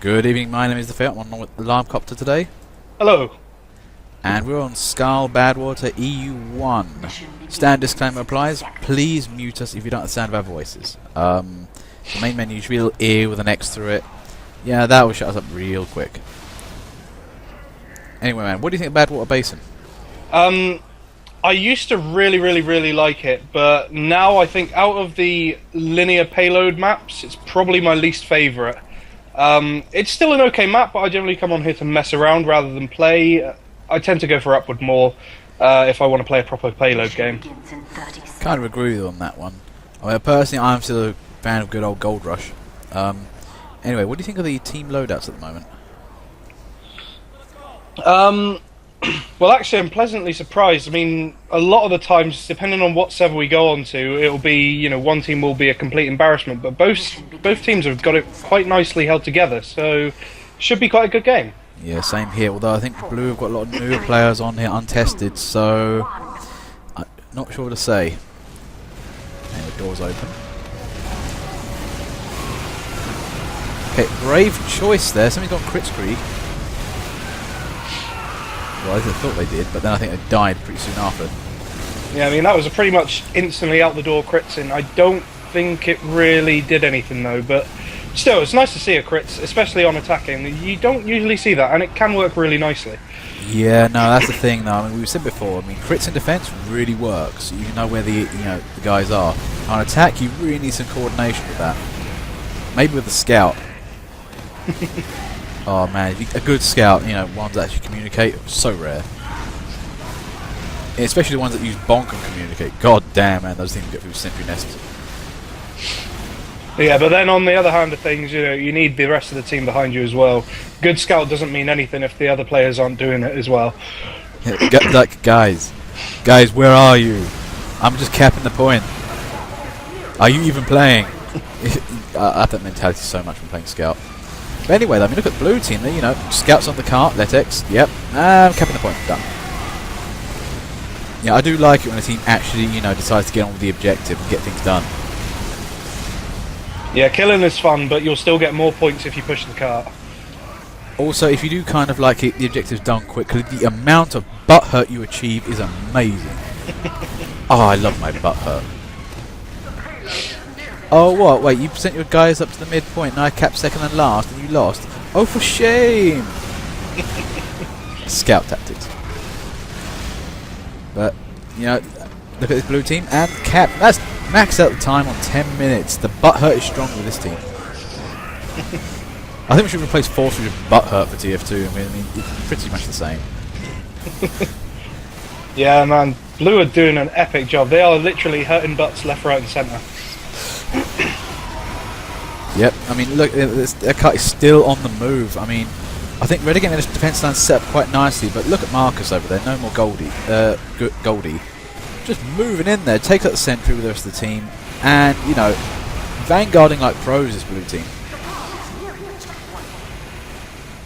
Good evening, my name is The Fair. I'm on with Alarm Copter today. Hello. And we're on Skull Badwater EU1. Stand disclaimer applies. Please mute us if you don't understand our voices. The main menu is real ear with an X through it. Yeah, that will shut us up real quick. Anyway, man, what do you think of Badwater Basin? I used to really like it, but now I think out of the linear payload maps, it's probably my least favourite. It's still an okay map, but I generally come on here to mess around rather than play. I tend to go for upward more if I want to play a proper payload game. Kind of agree with you on that one. I mean, personally, I'm still a fan of good old Gold Rush. Anyway, what do you think of the team loadouts at the moment? Well, actually, I'm pleasantly surprised. I mean, a lot of the times, depending on what server we go on to, it'll be, you know, one team will be a complete embarrassment, but both teams have got it quite nicely held together, so should be quite a good game. Yeah, same here, although I think Blue have got a lot of newer players on here, untested, so I'm not sure what to say. And the door's open. Okay, brave choice there. Somebody's got crit streak. Well, I thought they did, but then I think they died pretty soon after. Yeah, I mean, that was a pretty much instantly out the door crits in. I don't think it really did anything, though, but still, it's nice to see a crits, especially on attacking. You don't usually see that, and it can work really nicely. Yeah, no, that's the thing, though. I mean, we've said before, I mean, crits in defense really works. You know where the guys are. On attack, you really need some coordination with that. Maybe with the scout. Oh man, a good scout, you know, ones that actually communicate, so rare. Especially the ones that use bonk and communicate. God damn, man, those things get through sentry nests. Yeah, but then on the other hand of things, you know, you need the rest of the team behind you as well. Good scout doesn't mean anything if the other players aren't doing it as well. Yeah, like, guys, where are you? I'm just capping the point. Are you even playing? I have that mentality so much when playing scout. But anyway, I mean, look at the blue team. There, you know, scouts on the cart, Letex, yep, capping the point, done. Yeah, I do like it when a team actually, you know, decides to get on with the objective and get things done. Yeah, killing is fun, but you'll still get more points if you push the cart. Also, if you do kind of like it, the objective's done quickly, the amount of butt hurt you achieve is amazing. Oh, I love my butt hurt. Oh, what? Wait, you sent your guys up to the midpoint and I capped second and last and you lost? Oh, for shame! Scout tactics. But, you know, look at this blue team and cap. That's max out the time on 10 minutes. The butt hurt is strong with this team. I think we should replace Force with butt hurt for TF2. I mean, it's pretty much the same. Yeah, man, Blue are doing an epic job. They are literally hurting butts left, right, and centre. Yep, I mean, look, their cut is still on the move. I mean, I think Red are getting this defense line set up quite nicely, but look at Marcus over there. No more Goldie. Just moving in there, takes out the sentry with the rest of the team, and, you know, vanguarding like pros, this blue team.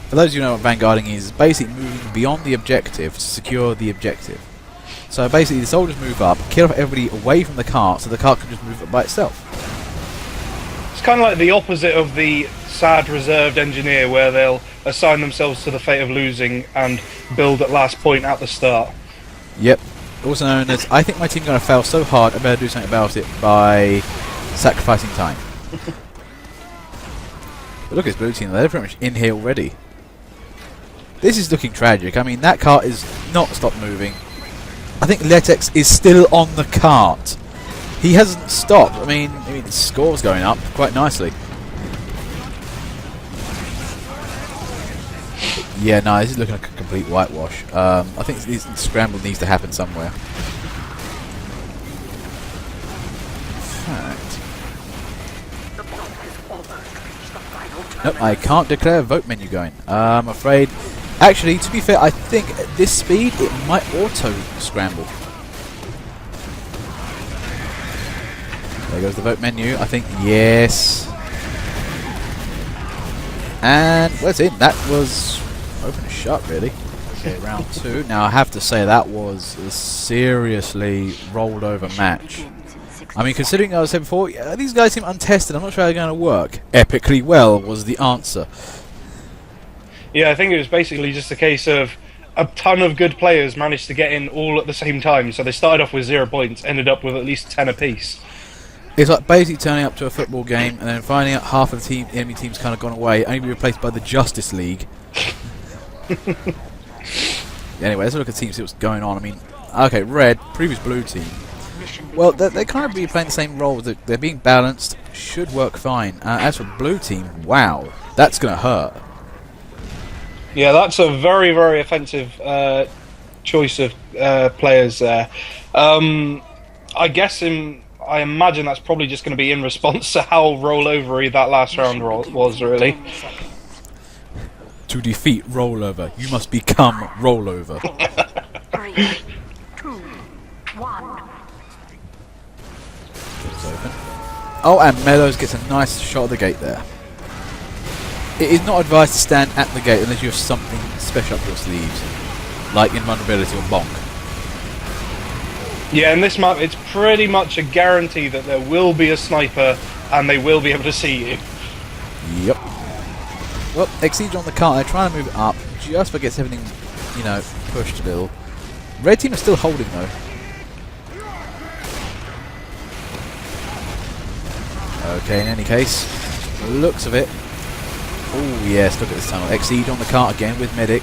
For those of you who know what vanguarding is, basically moving beyond the objective to secure the objective. So basically the soldiers move up, kill off everybody away from the cart, so the cart can just move up by itself. It's kind of like the opposite of the sad reserved engineer, where they'll assign themselves to the fate of losing and build at last point at the start. Yep. Also known as, I think my team's going to fail so hard, I better do something about it by sacrificing time. But look at this blue team, they're pretty much in here already. This is looking tragic. I mean, that cart is not stopped moving. I think Letex is still on the cart. He hasn't stopped. I mean, the score's going up quite nicely. Yeah, no, this is looking like a complete whitewash. I think this scramble needs to happen somewhere. Nope, I can't declare a vote menu going. I'm afraid. Actually, to be fair, I think at this speed it might auto scramble. There goes the vote menu. I think yes. And well, it's in. That was open and shut, really. Okay, round two. Now I have to say that was a seriously rolled over match. I mean, considering I said before, these guys seem untested. I'm not sure how they're going to work. Epically well was the answer. Yeah, I think it was basically just a case of a ton of good players managed to get in all at the same time. So they started off with 0 points, ended up with at least 10 apiece. It's like basically turning up to a football game and then finding out half of the enemy team's kind of gone away, only to be replaced by the Justice League. Anyway, let's look at teams, see what's going on. I mean, okay, red, previous blue team. Well, they kind of be playing the same roles. They're being balanced, should work fine. As for blue team, wow, that's going to hurt. Yeah, that's a very, very offensive choice of players there. I imagine that's probably just going to be in response to how rollovery that last round was, really. To defeat rollover, you must become rollover. 3, 2, 1. Open. Oh, and Meadows gets a nice shot at the gate there. It is not advised to stand at the gate unless you have something special up your sleeves, like invulnerability or bonk. Yeah, in this map, it's pretty much a guarantee that there will be a sniper and they will be able to see you. Yep. Well, Exceed on the cart, they're trying to move it up, just but gets everything, pushed still. Red team is still holding though. Okay, in any case, looks of it. Oh yes, look at this tunnel. Exceed on the cart again with Medic.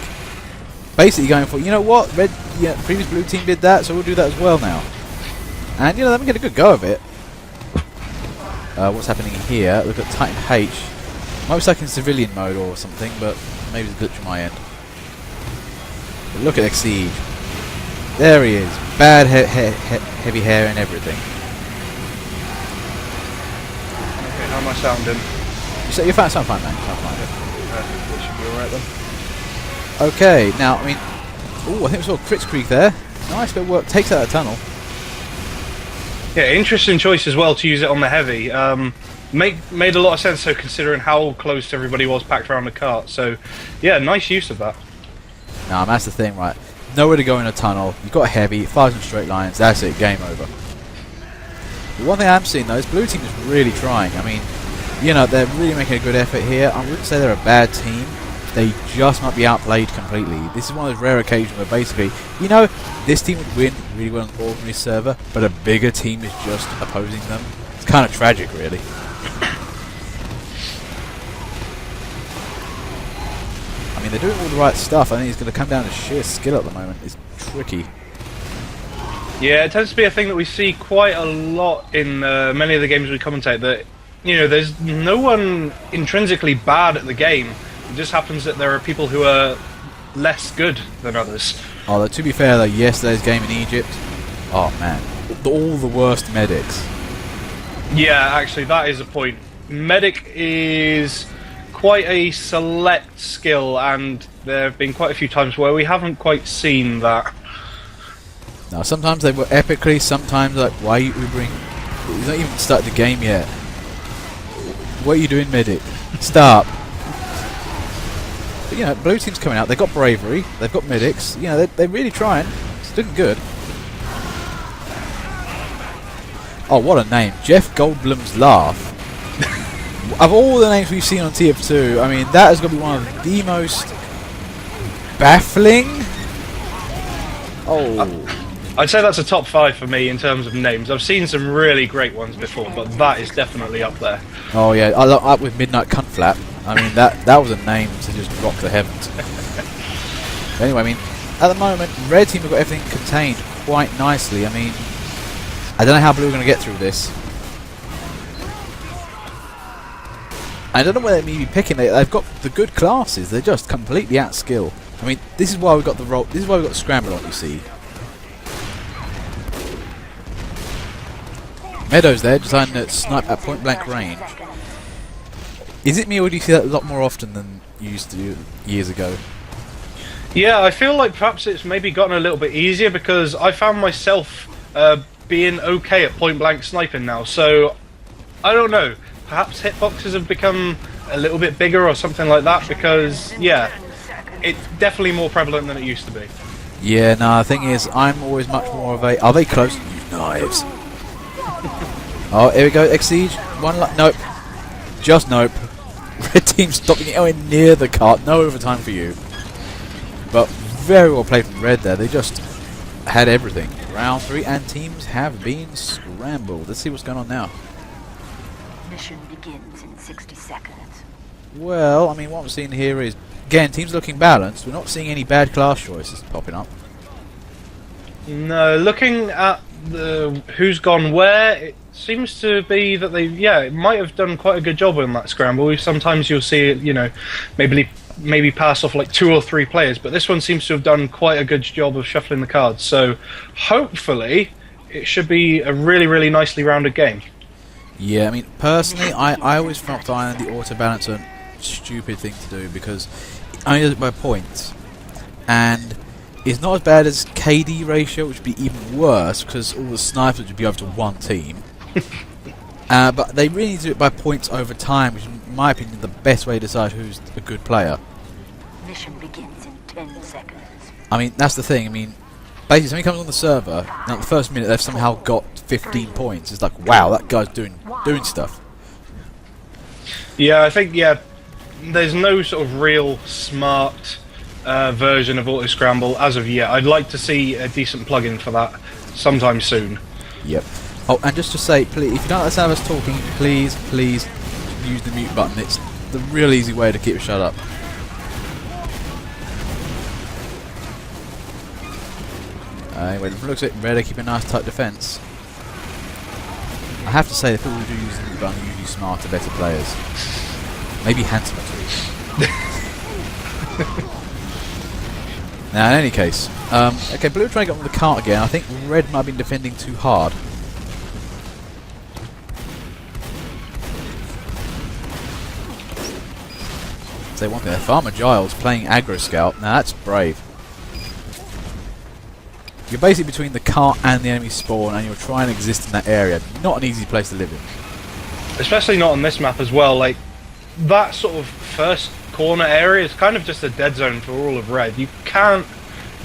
Basically going for, you know what, previous blue team did that, so we'll do that as well now. And they're making a good go of it. What's happening here? Look at Titan H. Might be stuck in civilian mode or something, but maybe it's a glitch on my end. But look at Exceed. There he is. Bad heavy hair and everything. Okay, how am I sounding? You sound fine, man. Sound fine. That should be alright then. Okay, now, I mean... Ooh, I think we saw Crits Creek there. Nice bit of work. Takes out a tunnel. Yeah, interesting choice as well to use it on the heavy. Made a lot of sense, though, considering how close everybody was packed around the cart. So, yeah, nice use of that. Nah, that's the thing, right? Nowhere to go in a tunnel. You've got a heavy, fires in straight lines. That's it. Game over. The one thing I'm seeing, though, is blue team is really trying. I mean, they're really making a good effort here. I wouldn't say they're a bad team. They just might be outplayed completely. This is one of those rare occasions where basically, this team would win really well on an ordinary server, but a bigger team is just opposing them. It's kind of tragic, really. I mean, they're doing all the right stuff. I think it's going to come down to sheer skill at the moment. It's tricky. Yeah, it tends to be a thing that we see quite a lot in many of the games we commentate, that, there's no one intrinsically bad at the game. It just happens that there are people who are less good than others. Oh, to be fair though, yesterday's game in Egypt, oh man, all the worst medics. Yeah, actually, that is a point. Medic is quite a select skill, and there have been quite a few times where we haven't quite seen that. Now, sometimes they were epically, sometimes like, why are you Ubering? He's not even started the game yet. What are you doing, Medic? Stop. But, blue team's coming out. They've got bravery. They've got medics. They're really trying. It's looking good. Oh, what a name. Jeff Goldblum's Laugh. Of all the names we've seen on TF2, I mean, that has got to be one of the most baffling. Oh. I'd say that's a top 5 for me in terms of names. I've seen some really great ones before, but that is definitely up there. Oh, yeah. Up with Midnight Cunt Flap. I mean, that was a name to just rock the heavens. Anyway, I mean, at the moment, red team have got everything contained quite nicely. I mean, I don't know how blue are going to get through this. I don't know where they may be picking. They've got the good classes. They're just completely at skill. I mean, this is why we've got the roll. This is why we've got the scramble on. You see, Meadows there deciding to snipe at point blank range. Is it me, or do you see that a lot more often than you used to do years ago? Yeah, I feel like perhaps it's maybe gotten a little bit easier, because I found myself being okay at point blank sniping now. So, I don't know. Perhaps hitboxes have become a little bit bigger or something like that, because, yeah, it's definitely more prevalent than it used to be. Yeah, no, the thing is, I'm always much more of a... Are they close? Use knives. Oh, here we go, Exceed. Nope. Just nope. Red team stopping anywhere near the cart. No overtime for you. But very well played from Red there. They just had everything. Round 3 and teams have been scrambled. Let's see what's going on now. Mission begins in 60 seconds. Well, I mean, what I'm seeing here is, again, teams looking balanced. We're not seeing any bad class choices popping up. No, looking at the who's gone where, it seems to be that they, it might have done quite a good job on that scramble. Sometimes you'll see it, you know, maybe pass off like 2 or 3 players, but this one seems to have done quite a good job of shuffling the cards. So hopefully it should be a really, really nicely rounded game. Yeah, I mean, personally, I always felt the auto balancer stupid thing to do because I only does it by points, and it's not as bad as KD ratio, which would be even worse because all the snipers would be over to one team. But they really need to do it by points over time, which is, in my opinion, the best way to decide who's a good player. Mission begins in 10 seconds. I mean, that's the thing. I mean, basically, somebody comes on the server, and at the first minute they've somehow got 15 points. It's like, wow, that guy's doing stuff. Yeah, I think there's no sort of real smart version of auto scramble as of yet. I'd like to see a decent plugin for that sometime soon. Yep. Oh, and just to say, please, if you don't like the sound of us talking, please use the mute button. It's the real easy way to keep it shut up. Anyway, it looks like Red are keeping a nice tight defence. I have to say, the people who do use the mute button are usually smarter, better players. Maybe handsomer too. Now, in any case, okay, Blue are trying to get on the cart again. I think Red might have been defending too hard. Say one thing, there, Farmer Giles playing aggro scout. Now that's brave. You're basically between the cart and the enemy spawn, and you're trying to exist in that area. Not an easy place to live in. Especially not on this map as well. Like, that sort of first corner area is kind of just a dead zone for all of Red. You can't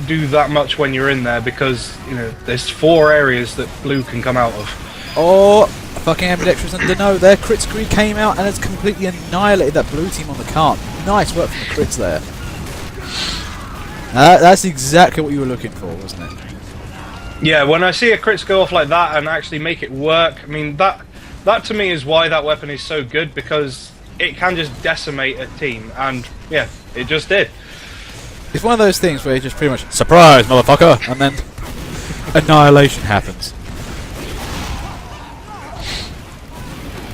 do that much when you're in there because, you know, there's 4 areas that Blue can come out of. Oh, fucking ambidextrous and Deno there. Crit Scree came out and has completely annihilated that blue team on the cart. Nice work from the crits there. That's exactly what you were looking for, wasn't it? Yeah, when I see a crits go off like that and actually make it work, I mean, that to me is why that weapon is so good, because it can just decimate a team, and yeah, it just did. It's one of those things where you just pretty much, surprise, motherfucker, and then annihilation happens.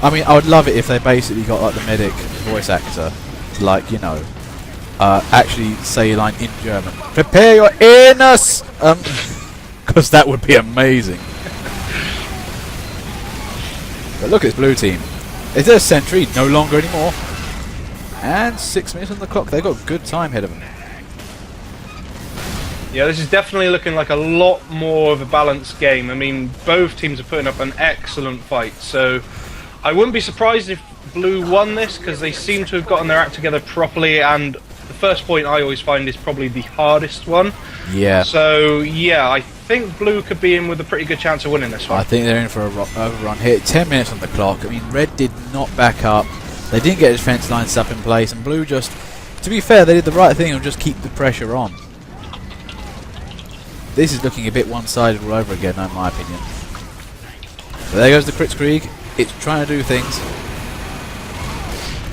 I mean, I would love it if they basically got like the medic voice actor to, like, you know, actually say a line in German. Prepare your anus! Because that would be amazing. But look at this blue team. Is there a sentry? No longer anymore. And 6 minutes on the clock. They've got good time ahead of them. Yeah, this is definitely looking like a lot more of a balanced game. I mean, both teams are putting up an excellent fight, so I wouldn't be surprised if Blue won this, because they seem to have gotten their act together properly, and the first point I always find is probably the hardest one. Yeah. So, yeah, I think Blue could be in with a pretty good chance of winning this one. I think they're in for a overrun here. 10 minutes on the clock. I mean, Red did not back up. They didn't get his fence line stuff in place, and Blue just, to be fair, they did the right thing and just keep the pressure on. This is looking a bit one-sided all over again, in my opinion. So there goes the Kritzkrieg. It's trying to do things.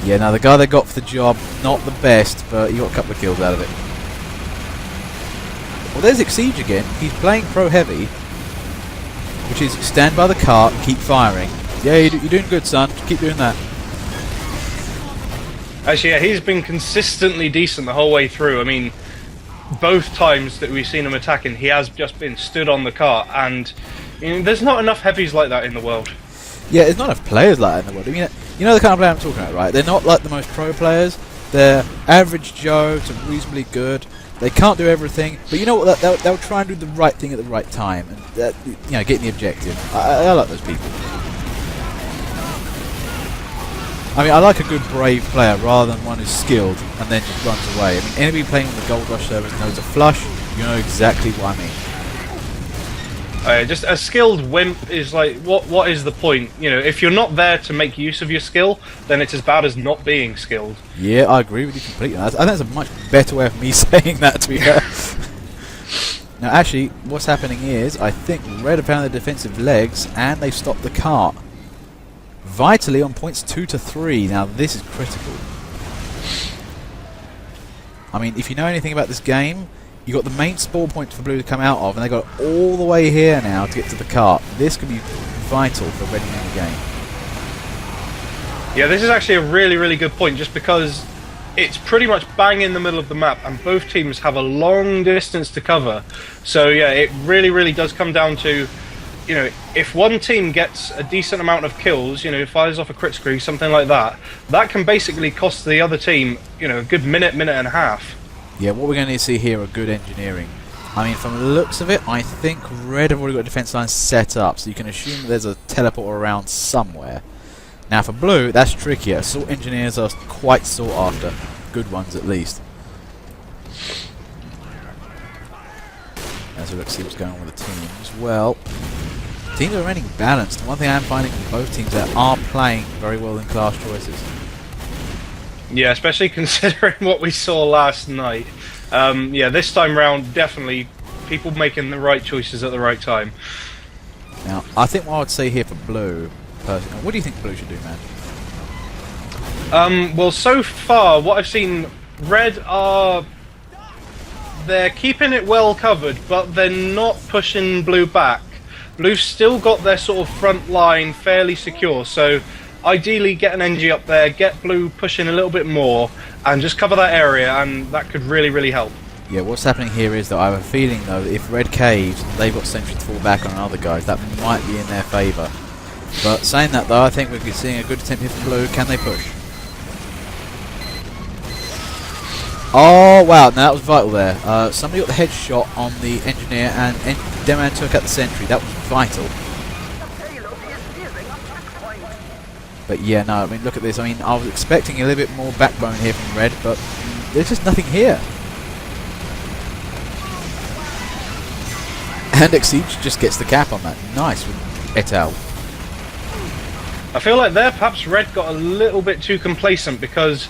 Yeah, now the guy they got for the job, not the best, but he got a couple of kills out of it. Well, there's Exige again. He's playing pro heavy, which is stand by the cart and keep firing. Yeah, you're doing good, son. Keep doing that. Actually, yeah, he's been consistently decent the whole way through. I mean, both times that we've seen him attacking, he has just been stood on the cart, and you know, there's not enough heavies like that in the world. Yeah, there's not enough players like that in the world. I mean, you know the kind of player I'm talking about, right? They're not like the most pro players. They're average Joe to reasonably good. They can't do everything, but you know what? They'll try and do the right thing at the right time, and you know, getting the objective. I like those people. I mean, I like a good brave player rather than one who's skilled and then just runs away. I mean, anybody playing on the Gold Rush servers knows a flush. You know exactly what I mean. Just a skilled wimp is like, what is the point? You know, if you're not there to make use of your skill, then it's as bad as not being skilled. Yeah, I agree with you completely. I think that's a much better way of me saying that, to be fair. Now, actually, what's happening is, I think Red have found their defensive legs, and they've stopped the cart. Vitally on points 2 to 3. Now, this is critical. I mean, if you know anything about this game, you've got the main spawn point for Blue to come out of, and they've got all the way here now to get to the cart. This could be vital for Red winning the game. Yeah, this is actually a really, really good point, just because it's pretty much bang in the middle of the map, and both teams have a long distance to cover. So yeah, it really, really does come down to, you know, if one team gets a decent amount of kills, you know, fires off a crit screw, something like that, that can basically cost the other team, you know, a good minute and a half. Yeah, what we're going to see here are good engineering. I mean, from the looks of it, I think Red have already got a defense line set up, so you can assume that there's a teleport around somewhere. Now for Blue, that's trickier. Assault engineers are quite sought after. Good ones, at least. As we look to see what's going on with the teams. Well, teams are remaining balanced. One thing I'm finding from both teams that are playing very well in class choices. Yeah, especially considering what we saw last night. Yeah, this time round, definitely people making the right choices at the right time. Now, I think what I would say here for Blue, personally, what do you think Blue should do, man? Well, so far, what I've seen, Red are... They're keeping it well covered, but they're not pushing Blue back. Blue's still got their sort of front line fairly secure, so ideally get an NG up there, get Blue pushing a little bit more, and just cover that area, and that could really, really help. Yeah, what's happening here is that I have a feeling, though, that if Red caves, they've got sentry to fall back on other guys. That might be in their favour. But saying that, though, I think we're seeing a good attempt here from Blue. Can they push? Oh, wow, now that was vital there. Somebody got the headshot on the engineer, and Deman took out the sentry. That was vital. But yeah, no, I mean, look at this. I mean, I was expecting a little bit more backbone here from Red, but there's just nothing here. And Exige just gets the cap on that. Nice with et al. I feel like there, perhaps Red got a little bit too complacent, because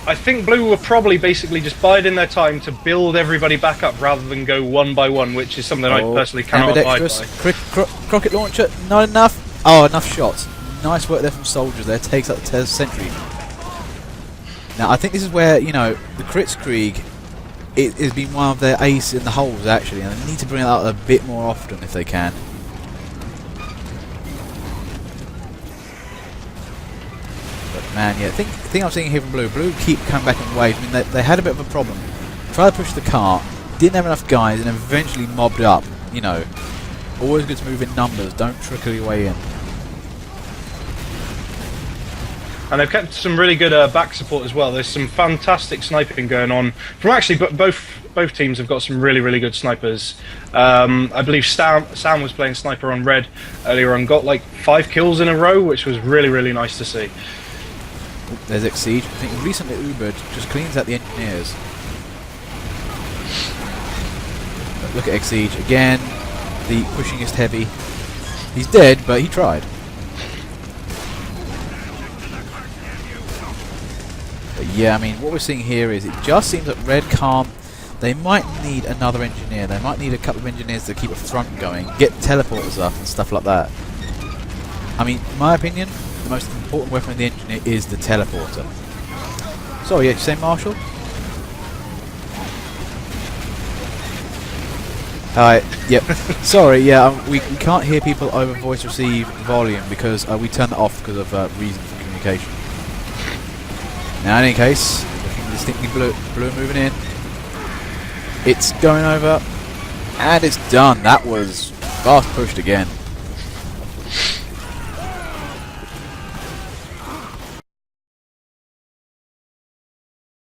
I think Blue were probably basically just biding their time to build everybody back up rather than go one by one, which is something I personally cannot abide by. Rocket launcher, not enough. Oh, enough shots. Nice work there from soldiers there. Takes out the sentry. Now, I think this is where, you know, the Kritzkrieg, it has been one of their ace in the holes, actually, and they need to bring it out a bit more often if they can. Man, yeah, the thing I'm seeing here from Blue, Blue keep coming back in waves. I mean, they had a bit of a problem. Tried to push the cart, didn't have enough guys, and eventually mobbed up. You know, always good to move in numbers, don't trickle your way in. And they've kept some really good back support as well. There's some fantastic sniping going on. From actually, both teams have got some really, really good snipers. I believe Sam was playing sniper on Red earlier on, got like 5 kills in a row, which was really, really nice to see. There's Exige. I think recently Ubered just cleans out the engineers. But look at Exige again. The pushingest heavy. He's dead, but he tried. But yeah, I mean, what we're seeing here is it just seems that Red can't. They might need another engineer. They might need a couple of engineers to keep a front going, get teleporters up and stuff like that. I mean, in my opinion, the most important weapon of the engineer is the teleporter. Sorry, yeah, did you say Marshall? Alright, yep. Sorry, yeah, we can't hear people over voice receive volume because we turned that off because of reasons for communication. Now, in any case, looking distinctly blue moving in. It's going over, and it's done. That was fast pushed again.